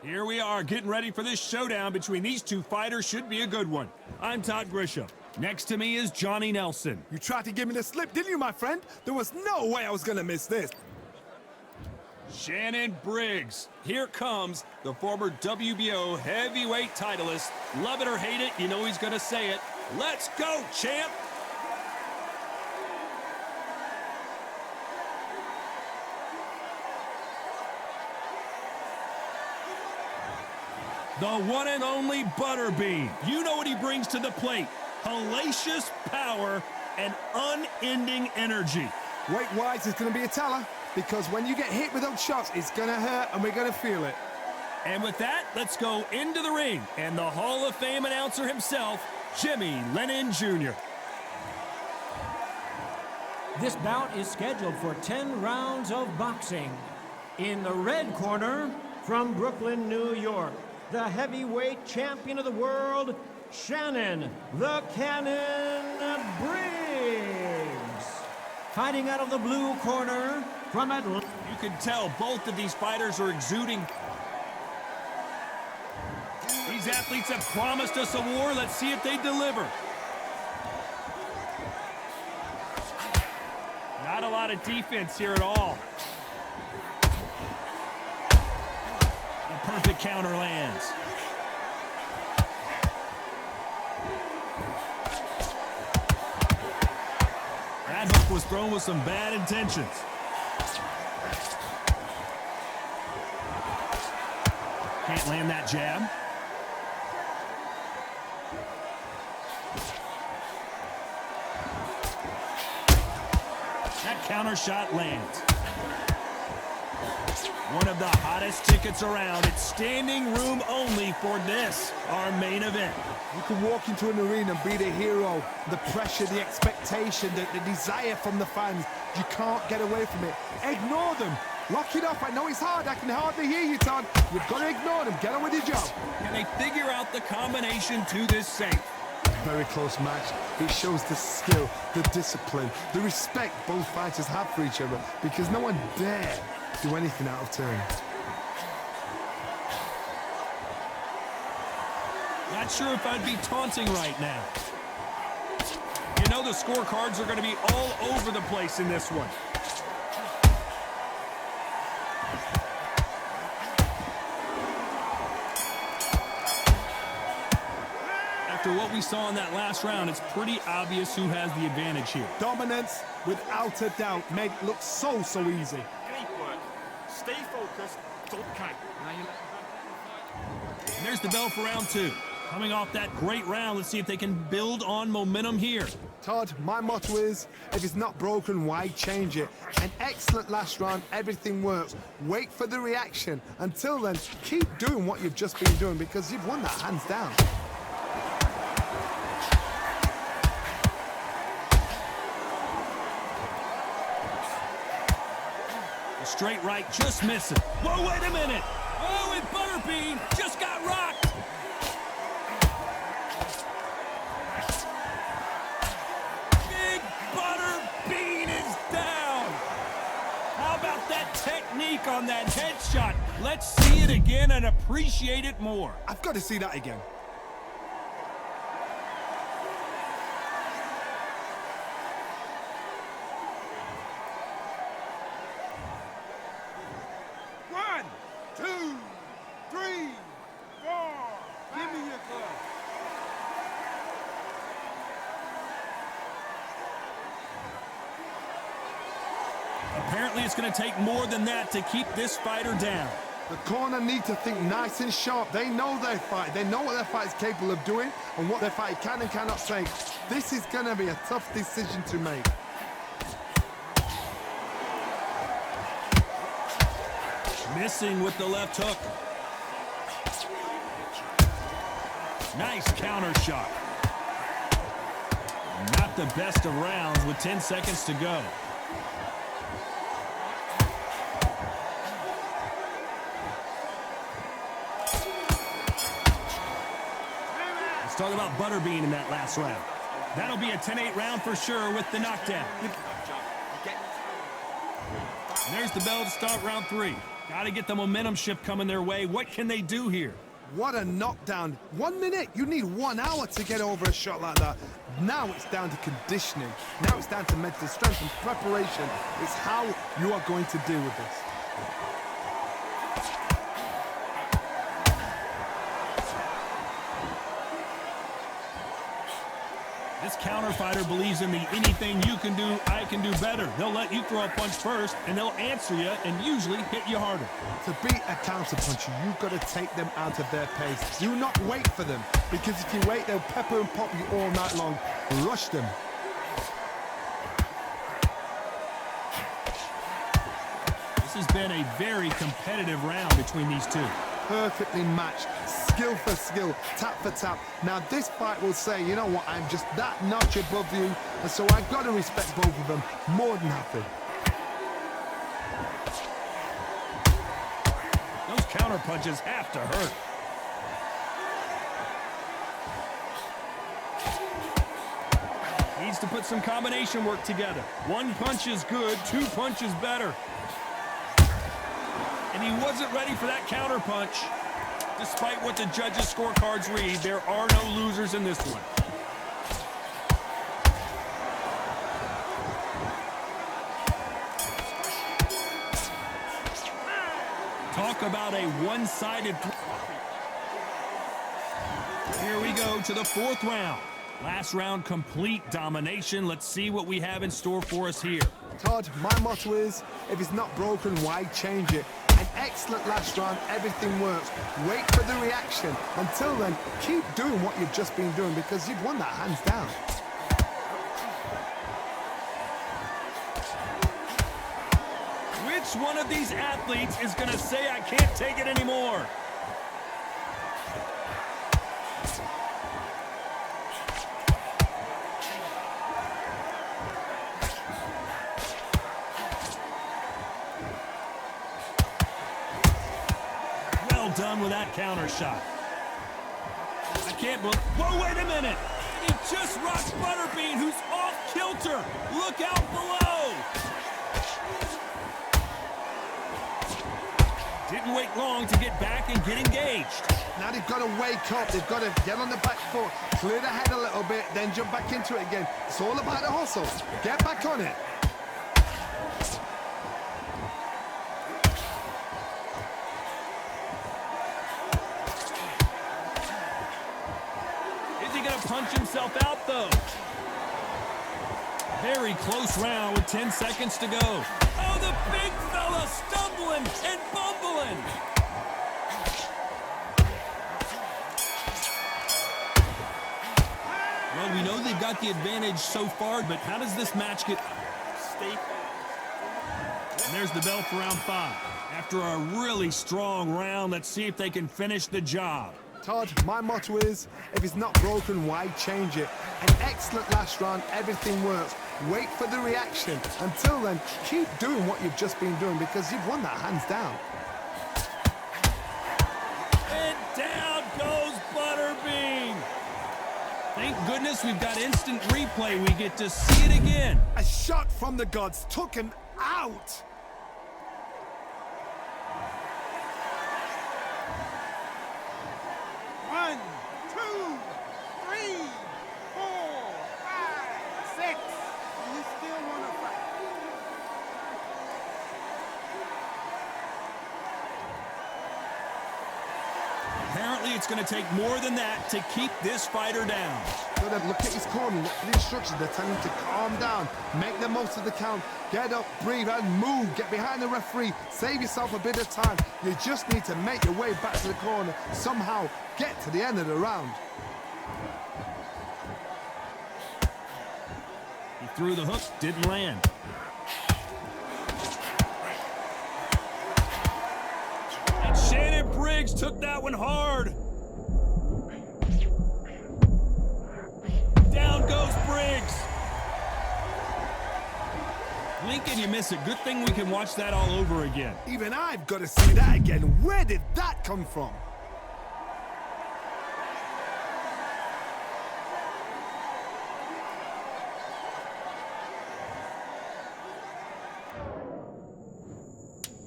Here we are, getting ready for this showdown between these two fighters. Should be a good one. I'm Todd Grisham. Next to me is Johnny Nelson. You tried to give me the slip, didn't you, my friend? There was no way I was gonna miss this. Shannon Briggs. Here comes the former WBO heavyweight titleist. Love it or hate it, you know he's gonna say it. Let's go, champ! The one and only Butterbean. You know what he brings to the plate. Hellacious power and unending energy. Weight-wise, it's going to be a teller, because when you get hit with those shots, it's going to hurt and we're going to feel it. And with that, let's go into the ring. And the Hall of Fame announcer himself, Jimmy Lennon Jr. This bout is scheduled for 10 rounds of boxing. In the red corner, from Brooklyn, New York, the heavyweight champion of the world, Shannon, the Cannon Briggs. Fighting out of the blue corner, from Atlanta. You can tell both of these fighters are exuding. These athletes have promised us a war. Let's see if they deliver. Not a lot of defense here at all. Perfect counter lands. That hook was thrown with some bad intentions. Can't land that jab. That counter shot lands. One of the hottest tickets around. It's standing room only for this, our main event. You can walk into an arena and be the hero. The pressure, the expectation, the desire from the fans. You can't get away from it. Ignore them. Lock it up. I know it's hard. I can hardly hear you, Todd. You've got to ignore them. Get on with your job. Can they figure out the combination to this safe? Very close match. It shows the skill, the discipline, the respect both fighters have for each other, because no one dare do anything out of turn. Not sure if I'd be taunting right now. You know the scorecards are going to be all over the place in this one. After what we saw in that last round, it's pretty obvious who has the advantage here. Dominance, without a doubt, made it look so easy. Stay focused, don't count. And there's the bell for round two. Coming off that great round, let's see if they can build on momentum here. Todd, my motto is, if it's not broken, why change it? An excellent last round, everything works. Wait for the reaction. Until then, keep doing what you've just been doing, because you've won that hands down. Straight right, just missing. Whoa, wait a minute. Oh, and Butterbean just got rocked. Big Butterbean is down. How about that technique on that headshot? Let's see it again and appreciate it more. I've got to see that again. Apparently, it's going to take more than that to keep this fighter down. The corner need to think nice and sharp. They know their fight. They know what their fight is capable of doing and what their fight can and cannot say. This is going to be a tough decision to make. Missing with the left hook. Nice counter shot. Not the best of rounds with 10 seconds to go. Let's talk about Butterbean in that last round. That'll be a 10-8 round for sure with the knockdown. And there's the bell to start round 3. Got to get the momentum shift coming their way. What can they do here? What a knockdown. 1 minute, you need 1 hour to get over a shot like that. Now it's down to conditioning. Now it's down to mental strength and preparation. It's how you are going to deal with this. This counter fighter believes in the anything you can do, I can do better. They'll let you throw a punch first, and they'll answer you and usually hit you harder. To beat a counter puncher, you've got to take them out of their pace. Do not wait for them, because if you wait, they'll pepper and pop you all night long. Rush them. This has been a very competitive round between these two. Perfectly matched, skill for skill, tap for tap. Now this fight will say, you know what, I'm just that notch above you, and so I've got to respect both of them more than happy. Those counter punches have to hurt. Needs to put some combination work together. 1 punch is good, 2 punches better. And he wasn't ready for that counter punch. Despite what the judges' scorecards read, there are no losers in this one. Talk about a one-sided... Here we go to the 4th round. Last round, complete domination. Let's see what we have in store for us here. Todd, my motto is, if it's not broken, why change it? An excellent last round, everything works. Wait for the reaction. Until then, keep doing what you've just been doing, because you've won that hands down. Which one of these athletes is going to say, I can't take it anymore? Done with that counter shot. I can't believe... Whoa, wait a minute! He just rocked Butterbean, who's off kilter. Look out below! Didn't wait long to get back and get engaged. Now they've got to wake up. They've got to get on the back foot, clear the head a little bit, then jump back into it again. It's all about the hustle. Get back on it. Punch himself out, though. Very close round with 10 seconds to go. Oh, the big fella stumbling and bumbling. Well, we know they've got the advantage so far, but how does this match get... And there's the bell for round 5. After a really strong round, let's see if they can finish the job. Todd, my motto is, if it's not broken, why change it? An excellent last round, everything works. Wait for the reaction. Until then, keep doing what you've just been doing, because you've won that hands down. And down goes Butterbean. Thank goodness we've got instant replay. We get to see it again. A shot from the gods took him out. Apparently, it's going to take more than that to keep this fighter down. Look at his corner, look at the instructions. They're telling him to calm down, make the most of the count, get up, breathe, and move. Get behind the referee, save yourself a bit of time. You just need to make your way back to the corner, somehow get to the end of the round. He threw the hook, didn't land. And Shannon Briggs took that one hard. Down goes Briggs. Lincoln, you miss it. Good thing we can watch that all over again. Even I've got to see that again. Where did that come from?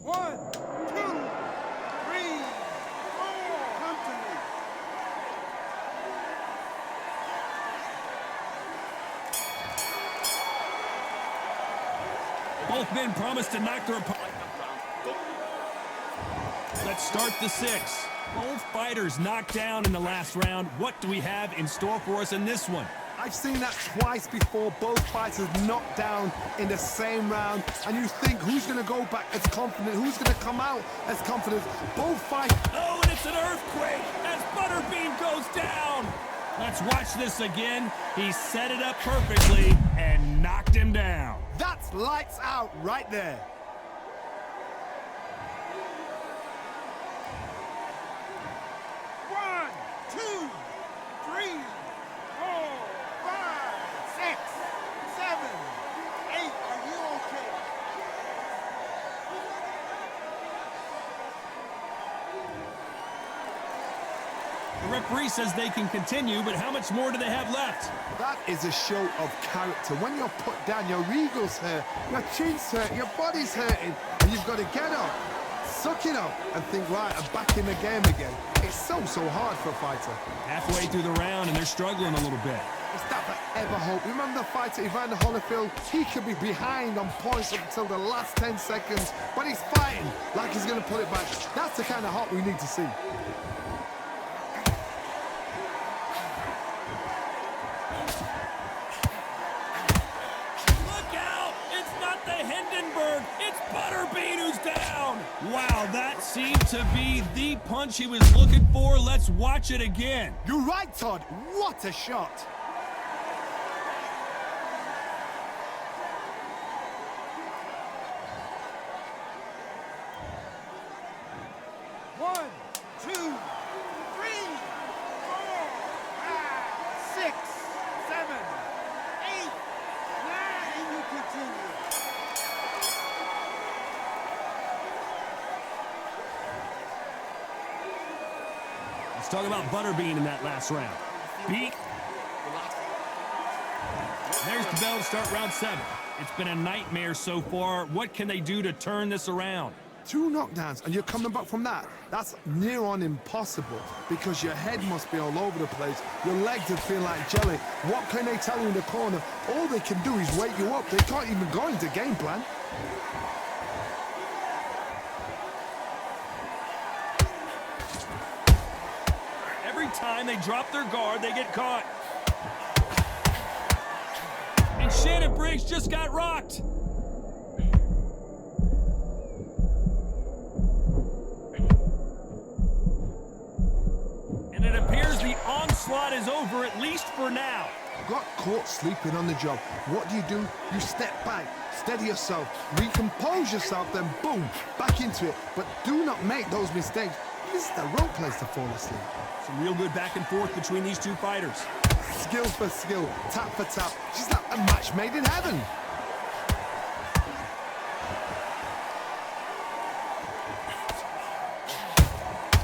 One, two. Both men promised to knock their opponent. Let's start the 6th. Both fighters knocked down in the last round. What do we have in store for us in this one? I've seen that twice before, both fighters knocked down in the same round, and you think who's going to go back as confident, who's going to come out as confident. Both fight. Oh, and it's an earthquake as Butterbean goes down. Let's watch this again. He set it up perfectly and knocked him down. That's lights out right there. The referee says they can continue, but how much more do they have left? That is a show of character. When you're put down, your ego's hurt, your chin's hurt, your body's hurting, and you've got to get up, suck it up, and think, right, I'm back in the game again. It's so hard for a fighter. Halfway through the round, and they're struggling a little bit. It's that forever hope. Remember the fighter, Evander Holyfield? He could be behind on points up until the last 10 seconds, but he's fighting like he's going to pull it back. That's the kind of hope we need to see. It's Butterbean who's down. Wow, that seemed to be the punch he was looking for. Let's watch it again. You're right, Todd. What a shot. One, two, 3, 4, 5, 6, 7, 8, 9. You continue. Let's talk about Butterbean in that last round. Beat. There's the bell to start round 7. It's been a nightmare so far. What can they do to turn this around? 2 knockdowns, and you're coming back from that. That's near on impossible, because your head must be all over the place. Your legs would feel like jelly. What can they tell you in the corner? All they can do is wake you up. They can't even go into game plan. Every time they drop their guard, they get caught. And Shannon Briggs just got rocked. And it appears the onslaught is over, at least for now. Got caught sleeping on the job. What do? You step back, steady yourself, recompose yourself, then boom, back into it. But do not make those mistakes. This is the wrong place to fall asleep. Some real good back and forth between these two fighters. Skill for skill, tap for tap. Just like a match made in heaven.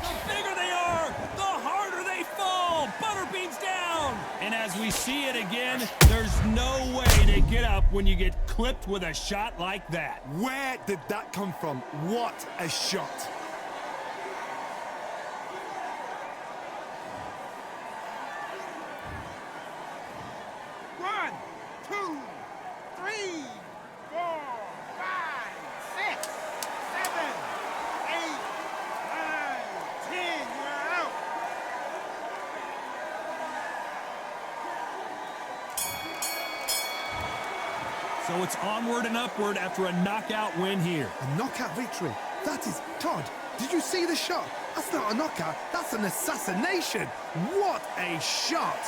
The bigger they are, the harder they fall. Butterbean's down. And as we see it again, there's no way to get up when you get clipped with a shot like that. Where did that come from? What a shot. So it's onward and upward after a knockout win here. A knockout victory. That is, Todd, did you see the shot? That's not a knockout, that's an assassination. What a shot.